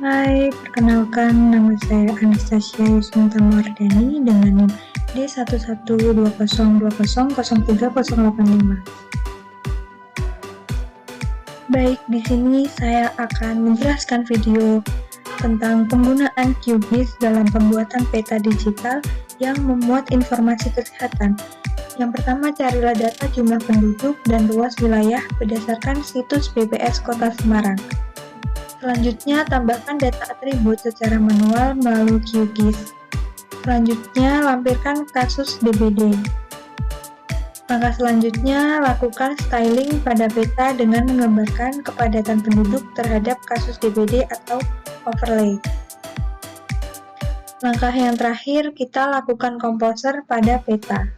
Hai, perkenalkan nama saya Anastasia Yusminta Mardani dengan NIM D112020030885. Baik, di sini saya akan menjelaskan video tentang penggunaan QGIS dalam pembuatan peta digital yang memuat informasi kesehatan. Yang pertama, carilah data jumlah penduduk dan luas wilayah berdasarkan situs BPS Kota Semarang. Selanjutnya, tambahkan data atribut secara manual melalui QGIS. Selanjutnya, lampirkan kasus DBD. Langkah selanjutnya, lakukan styling pada peta dengan menggambarkan kepadatan penduduk terhadap kasus DBD atau overlay. Langkah yang terakhir, kita lakukan komposer pada peta.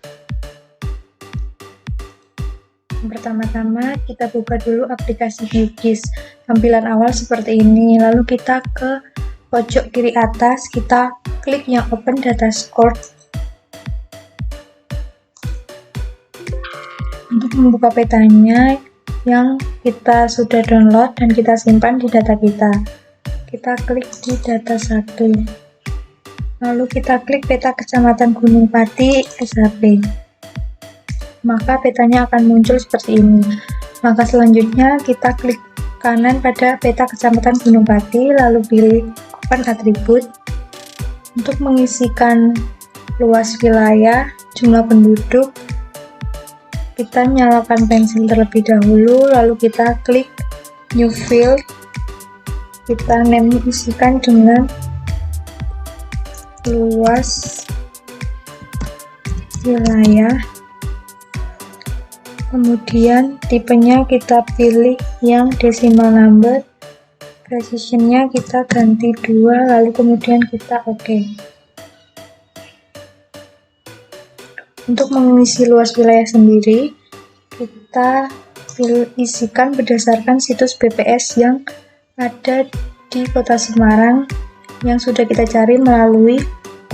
Pertama-tama kita buka dulu aplikasi QGIS. Tampilan awal seperti ini, lalu kita ke pojok kiri atas, kita klik yang Open Data Source. Untuk membuka petanya yang kita sudah download dan kita simpan di data kita klik di data 1, lalu kita klik peta Kecamatan Gunung Pati SHP. Maka petanya akan muncul seperti ini. Maka selanjutnya kita klik kanan pada peta Kecamatan Gunung Pati, lalu pilih Open Atribut. Untuk mengisikan luas wilayah, jumlah penduduk, kita nyalakan pensil terlebih dahulu, lalu kita klik New Field. Kita isikan dengan luas wilayah. Kemudian tipenya kita pilih yang decimal number, precisionnya kita ganti 2, lalu kemudian kita OK. Untuk mengisi luas wilayah sendiri, kita isikan berdasarkan situs BPS yang ada di Kota Semarang yang sudah kita cari melalui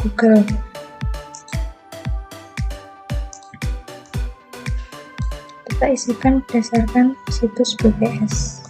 Google. Kita isikan berdasarkan situs BPS.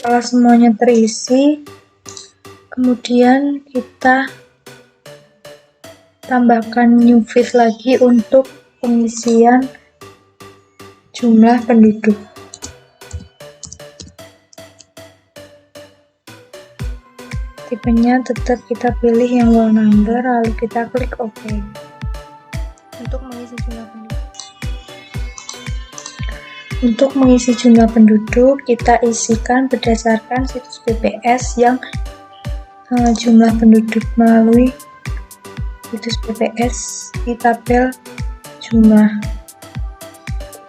Setelah semuanya terisi, kemudian kita tambahkan new field lagi untuk pengisian jumlah penduduk. Tipenya tetap kita pilih yang whole number, lalu kita klik OK. Untuk mengisi jumlah penduduk. Untuk mengisi jumlah penduduk, kita isikan berdasarkan situs BPS yang jumlah penduduk melalui situs BPS di tabel jumlah.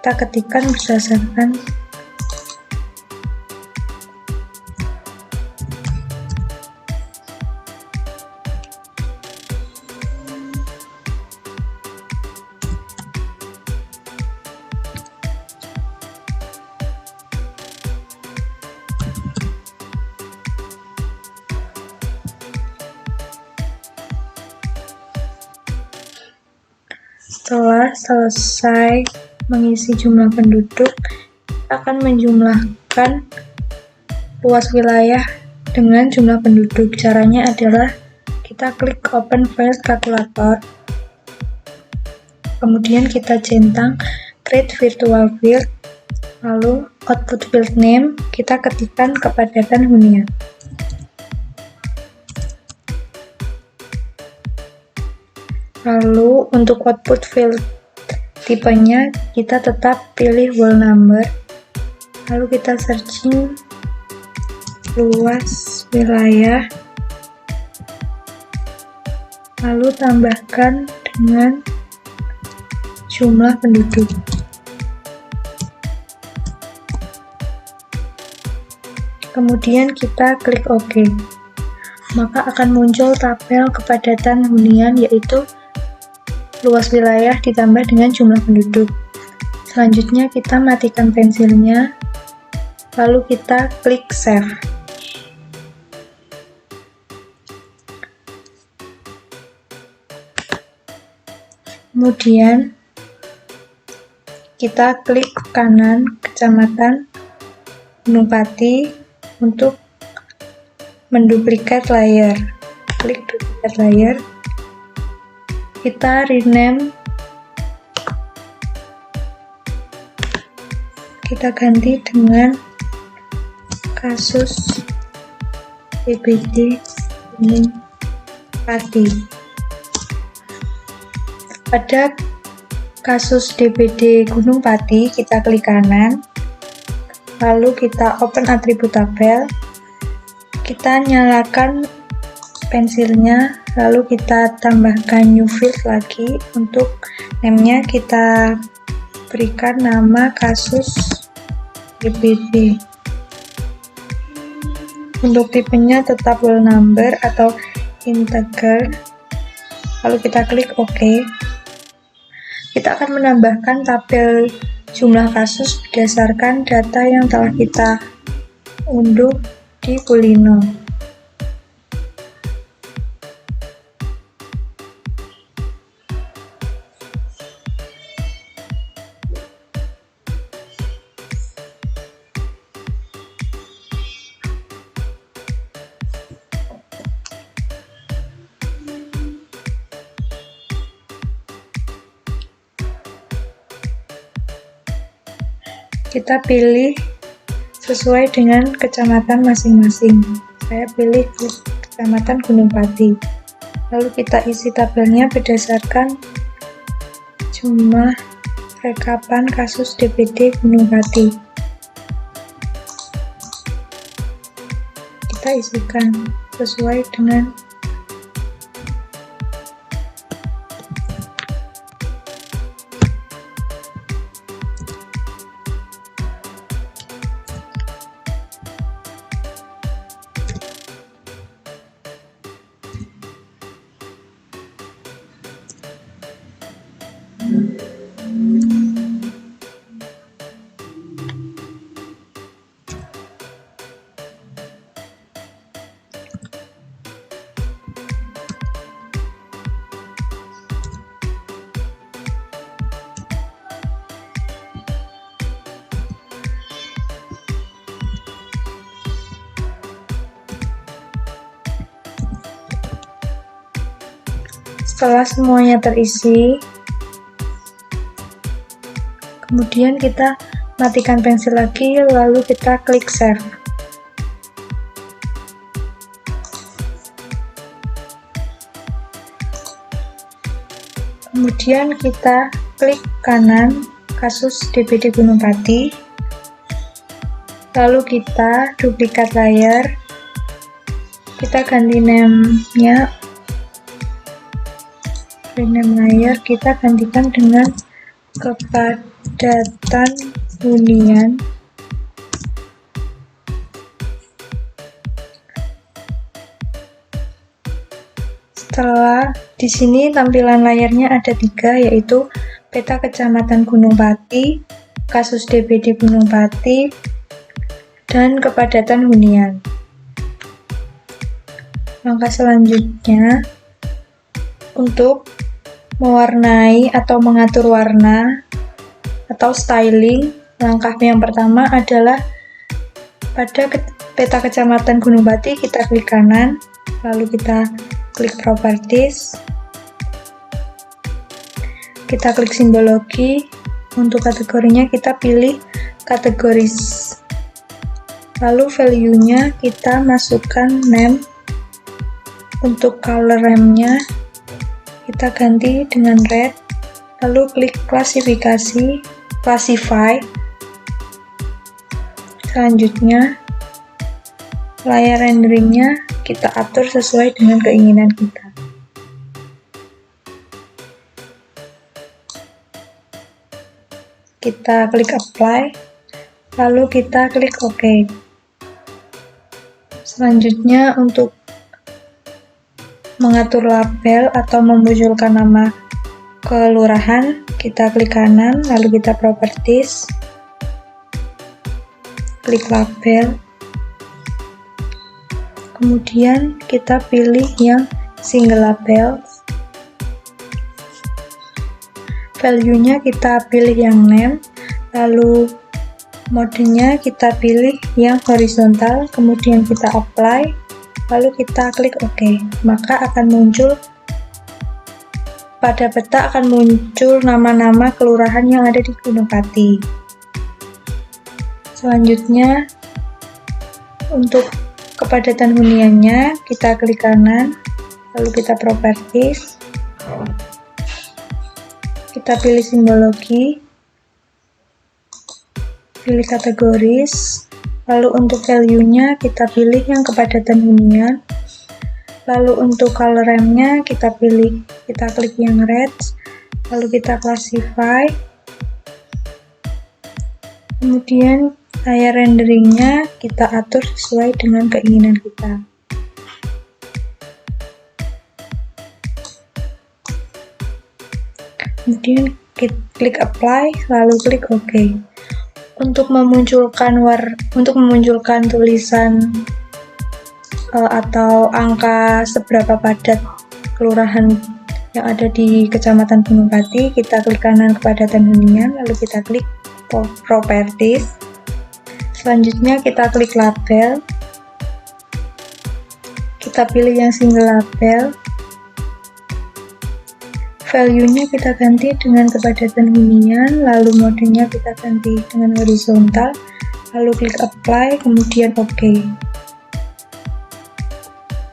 Kita ketikkan berdasarkan Setelah selesai mengisi jumlah penduduk, kita akan menjumlahkan luas wilayah dengan jumlah penduduk. Caranya adalah kita klik open file calculator, kemudian kita centang create virtual field, lalu output field name kita ketikkan kepadatan hunian. Lalu untuk output field tipenya kita tetap pilih whole number, lalu kita searching luas wilayah, lalu tambahkan dengan jumlah penduduk. Kemudian kita klik OK, maka akan muncul tabel kepadatan hunian, yaitu luas wilayah ditambah dengan jumlah penduduk. Selanjutnya kita matikan pensilnya, lalu kita klik save. Kemudian kita klik kanan Kecamatan Gunung Pati untuk menduplikat layer. Klik duplikat layer, kita rename, kita ganti dengan kasus DBD Gunung Pati. Pada kasus DBD Gunung Pati, kita klik kanan, lalu kita open atribut tabel, kita nyalakan pensilnya, lalu kita tambahkan new field lagi. Untuk name-nya kita berikan nama kasus DBD. Untuk tipenya tetap whole number atau integer, lalu kita klik OK. Kita akan menambahkan tabel jumlah kasus berdasarkan data yang telah kita unduh di Bulino. Kita pilih sesuai dengan kecamatan masing-masing. Saya pilih Kecamatan Gunung Pati. Lalu kita isi tabelnya berdasarkan jumlah rekapan kasus DBD Gunung Pati. Kita isikan sesuai dengan setelah semuanya terisi, kemudian kita matikan pensil lagi, lalu kita klik save. Kemudian kita klik kanan kasus DBD Gunung Pati, lalu kita duplikat layer, kita ganti name-nya, rename layer, kita gantikan dengan kepadatan hunian. Setelah di sini tampilan layarnya ada 3, yaitu peta Kecamatan Gunung Pati, kasus DBD Gunung Pati, dan kepadatan hunian. Langkah selanjutnya, untuk mewarnai atau mengatur warna atau styling, langkah yang pertama adalah pada peta kecamatan Gunung Pati kita klik kanan, lalu kita klik properties, kita klik simbologi. Untuk kategorinya kita pilih kategoris, lalu value-nya kita masukkan name. Untuk color RAM-nya kita ganti dengan red, lalu klik klasifikasi, classify. Selanjutnya layar renderingnya kita atur sesuai dengan keinginan kita. Kita klik apply, lalu kita klik OK. Selanjutnya untuk mengatur label atau memunculkan nama kelurahan, kita klik kanan, lalu kita properties, klik label, kemudian kita pilih yang single label. Value-nya kita pilih yang name, lalu modenya kita pilih yang horizontal, kemudian kita apply, lalu kita klik OK. Maka akan muncul pada peta akan muncul nama-nama kelurahan yang ada di Gunung Pati. Selanjutnya untuk kepadatan huniannya kita klik kanan, lalu kita properties, kita pilih simbologi, pilih kategoris, lalu untuk value-nya kita pilih yang kepadatan hunian, lalu untuk color RAM-nya kita klik yang red, lalu kita classify, kemudian layar renderingnya kita atur sesuai dengan keinginan kita. Kemudian klik apply, lalu klik OK. Untuk memunculkan tulisan atau angka seberapa padat kelurahan yang ada di Kecamatan Gunung Pati, kita klik kanan kepadatan hunian, lalu kita klik properties. Selanjutnya kita klik label, kita pilih yang single label. Value-nya kita ganti dengan kepadatan hunian, lalu modenya kita ganti dengan horizontal, lalu klik apply, kemudian OK.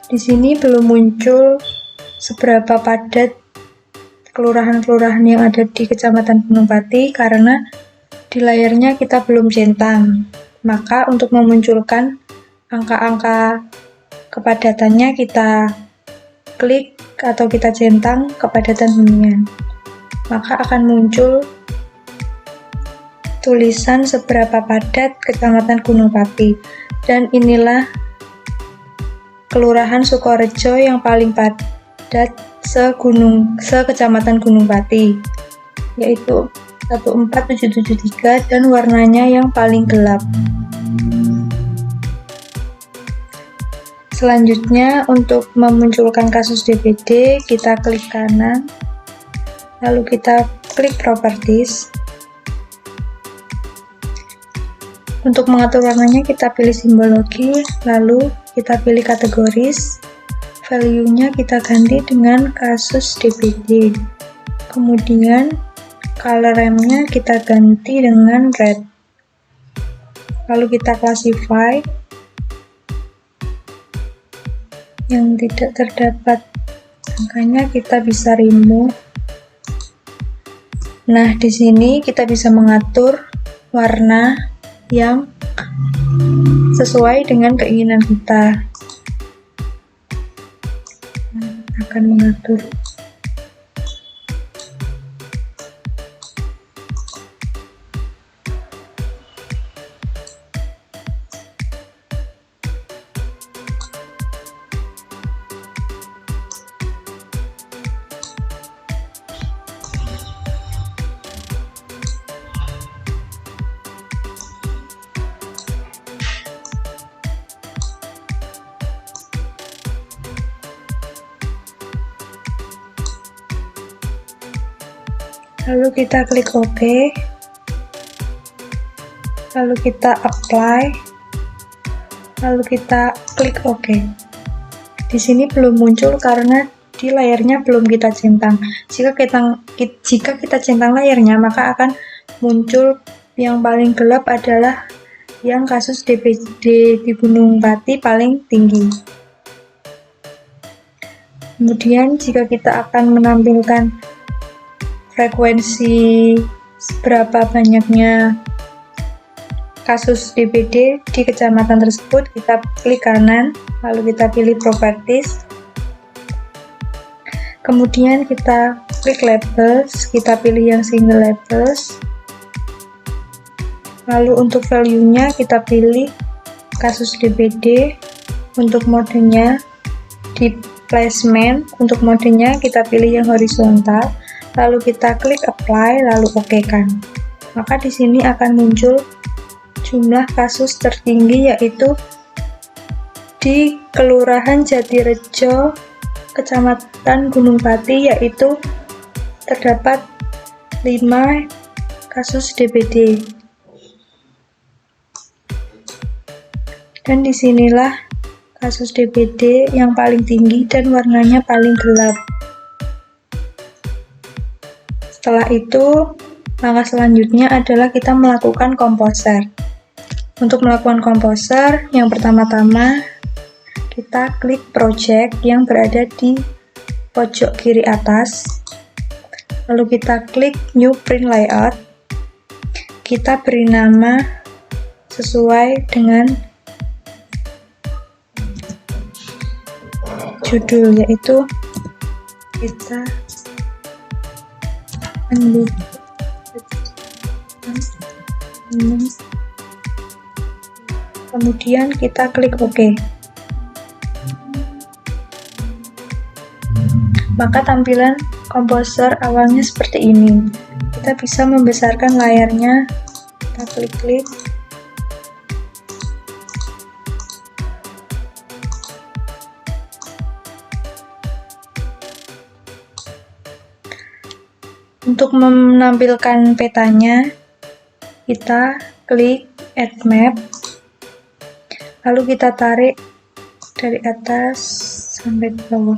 Di sini belum muncul seberapa padat kelurahan-kelurahan yang ada di Kecamatan Gunung Pati karena di layarnya kita belum centang. Maka untuk memunculkan angka-angka kepadatannya kita klik atau kita centang kepadatan hunian, maka akan muncul tulisan seberapa padat Kecamatan Gunung Pati. Dan inilah Kelurahan Sukorejo yang paling padat se-Kecamatan Gunung Pati, yaitu 14773 dan warnanya yang paling gelap. Selanjutnya untuk memunculkan kasus DPD kita klik kanan, lalu kita klik properties. Untuk mengatur warnanya kita pilih simbologi, lalu kita pilih kategoris, value-nya kita ganti dengan kasus DPD, kemudian color RAM-nya kita ganti dengan red, lalu kita classify. Yang tidak terdapat angkanya kita bisa remove. Nah, di sini kita bisa mengatur warna yang sesuai dengan keinginan kita. Akan mengatur lalu kita klik OK, lalu kita apply, lalu kita klik OK. Di sini belum muncul karena di layarnya belum kita centang. Jika kita centang layarnya, maka akan muncul yang paling gelap adalah yang kasus DBD di Gunung Pati paling tinggi. Kemudian jika kita akan menampilkan frekuensi seberapa banyaknya kasus DBD di kecamatan tersebut, kita klik kanan, lalu kita pilih properties, kemudian kita klik labels, kita pilih yang single labels, lalu untuk value-nya kita pilih kasus DBD, untuk modenya di placement, untuk modenya kita pilih yang horizontal, lalu kita klik apply, lalu OK kan. Maka di sini akan muncul jumlah kasus tertinggi, yaitu di Kelurahan Jatirejo, Kecamatan Gunung Pati, yaitu terdapat 5 kasus DBD. Dan disinilah kasus DBD yang paling tinggi dan warnanya paling gelap. Setelah itu, langkah selanjutnya adalah kita melakukan komposer. Untuk melakukan komposer, yang pertama-tama kita klik project yang berada di pojok kiri atas, lalu kita klik new print layout, kita beri nama sesuai dengan judul, yaitu kita kemudian kita klik OK. Maka tampilan komposer awalnya seperti ini. Kita bisa membesarkan layarnya, kita klik-klik. Untuk menampilkan petanya, kita klik Add Map, lalu kita tarik dari atas sampai ke bawah.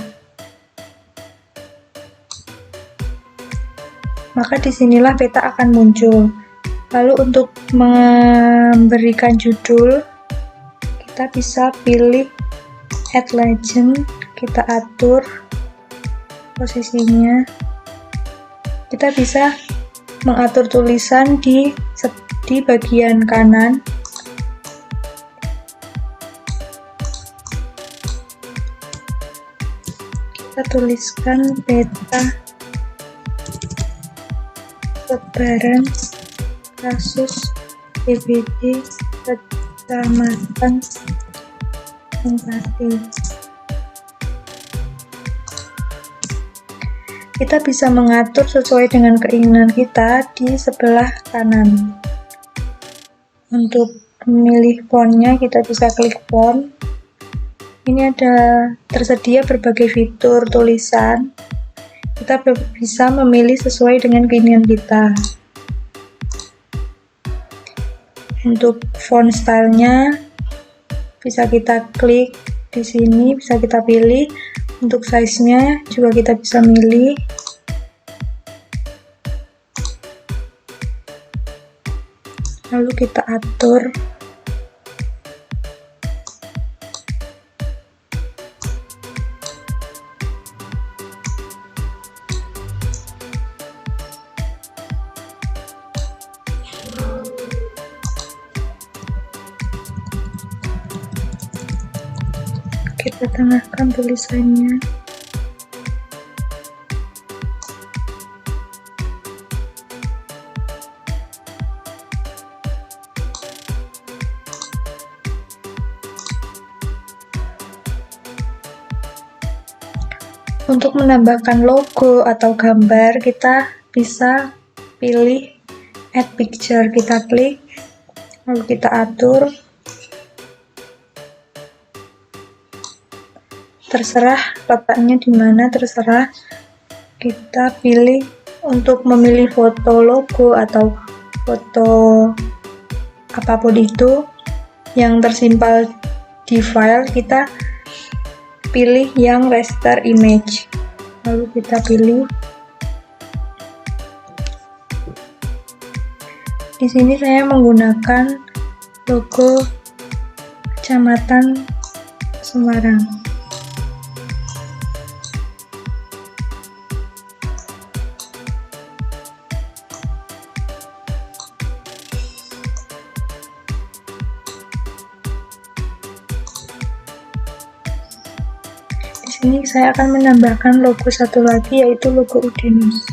Maka disinilah peta akan muncul. Lalu untuk memberikan judul, kita bisa pilih Add Legend, kita atur posisinya. Kita bisa mengatur tulisan di bagian kanan. Kita tuliskan peta sebaran kasus DBD Kecamatan Gunung Pati. Kita bisa mengatur sesuai dengan keinginan kita di sebelah kanan. Untuk memilih fontnya, kita bisa klik font. Ini ada tersedia berbagai fitur tulisan. Kita bisa memilih sesuai dengan keinginan kita. Untuk font stylenya, bisa kita klik di sini, bisa kita pilih. Untuk size-nya juga kita bisa milih. Lalu kita atur. Kita tengahkan tulisannya. Untuk menambahkan logo atau gambar, kita bisa pilih Add Picture, kita klik, lalu kita atur. Terserah letaknya di mana, terserah. Kita pilih untuk memilih foto logo atau foto apapun itu yang tersimpal di file, kita pilih yang raster image, lalu kita pilih. Di sini saya menggunakan logo Kecamatan Semarang. Di sini saya akan menambahkan logo satu lagi, yaitu logo Udenus.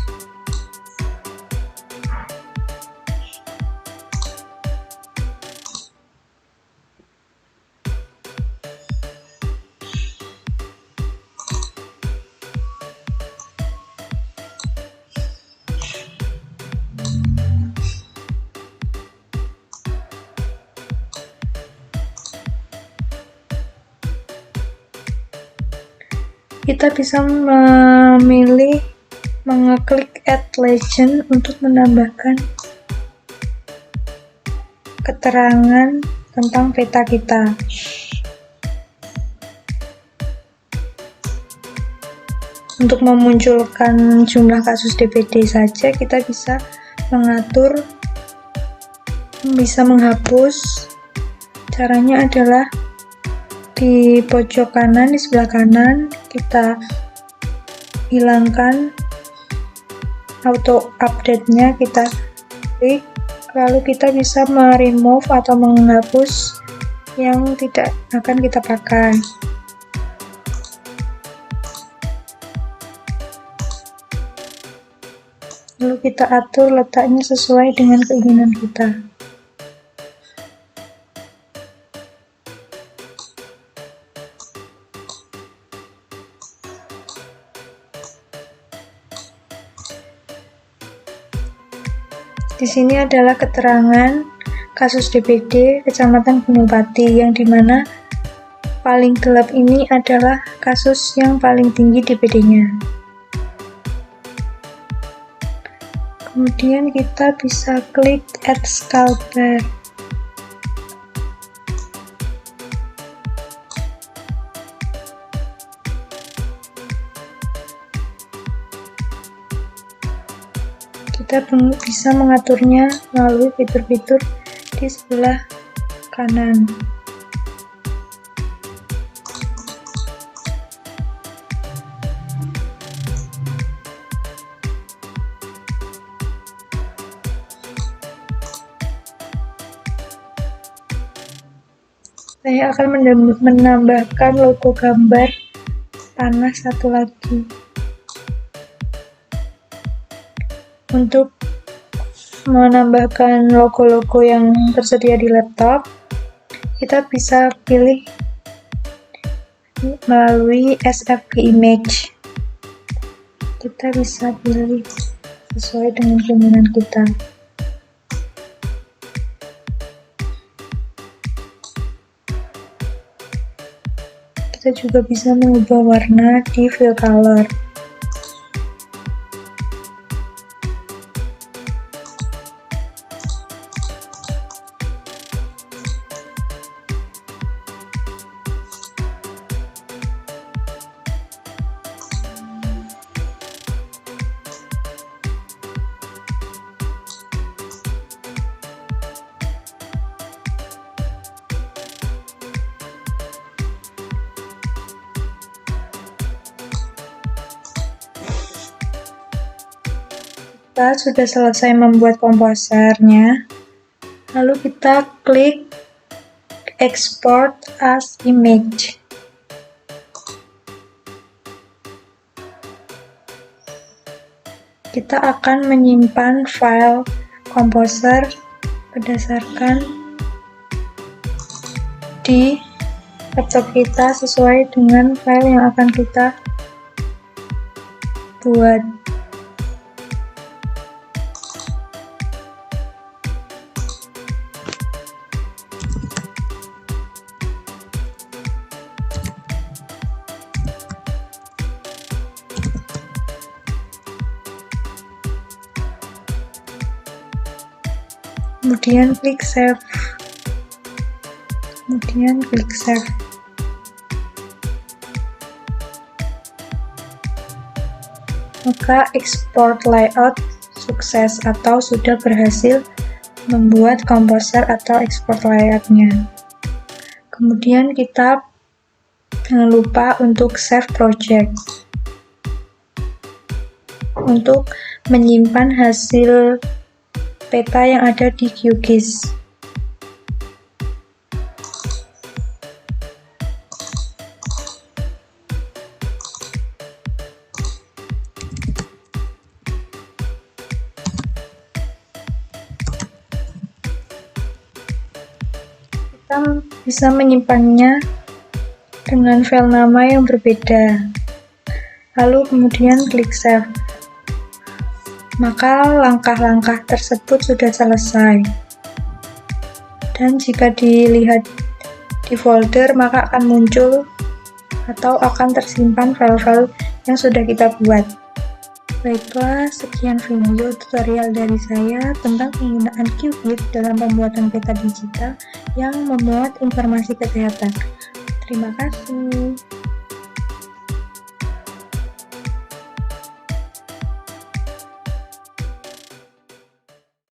Kita bisa memilih mengeklik add legend untuk menambahkan keterangan tentang peta kita. Untuk memunculkan jumlah kasus DPD saja, kita bisa mengatur, bisa menghapus. Caranya adalah di pojok kanan, di sebelah kanan, kita hilangkan auto update-nya, kita klik, lalu kita bisa remove atau menghapus yang tidak akan kita pakai. Lalu kita atur letaknya sesuai dengan keinginan kita. Di sini adalah keterangan kasus DPD Kecamatan Gunung Pati, yang dimana paling gelap ini adalah kasus yang paling tinggi DPD-nya. Kemudian kita bisa klik add scalper. Kita bisa mengaturnya melalui fitur-fitur di sebelah kanan. Saya akan menambahkan logo gambar panah satu lagi. Untuk menambahkan logo-logo yang tersedia di laptop, kita bisa pilih melalui SFG image. Kita bisa pilih sesuai dengan keinginan kita. Kita juga bisa mengubah warna di fill color. Kita sudah selesai membuat komposernya, lalu kita klik export as image. Kita akan menyimpan file komposer berdasarkan di laptop kita sesuai dengan file yang akan kita buat. kemudian klik save, maka export layout sukses atau sudah berhasil membuat komposer atau export layoutnya. Kemudian kita jangan lupa untuk save project untuk menyimpan hasil peta yang ada di QGIS. Kita bisa menyimpannya dengan file nama yang berbeda, lalu kemudian klik save. Maka langkah-langkah tersebut sudah selesai, dan jika dilihat di folder maka akan muncul atau akan tersimpan file-file yang sudah kita buat. Baiklah, sekian video tutorial dari saya tentang penggunaan QGIS dalam pembuatan peta digital yang memuat informasi kesehatan. Terima kasih.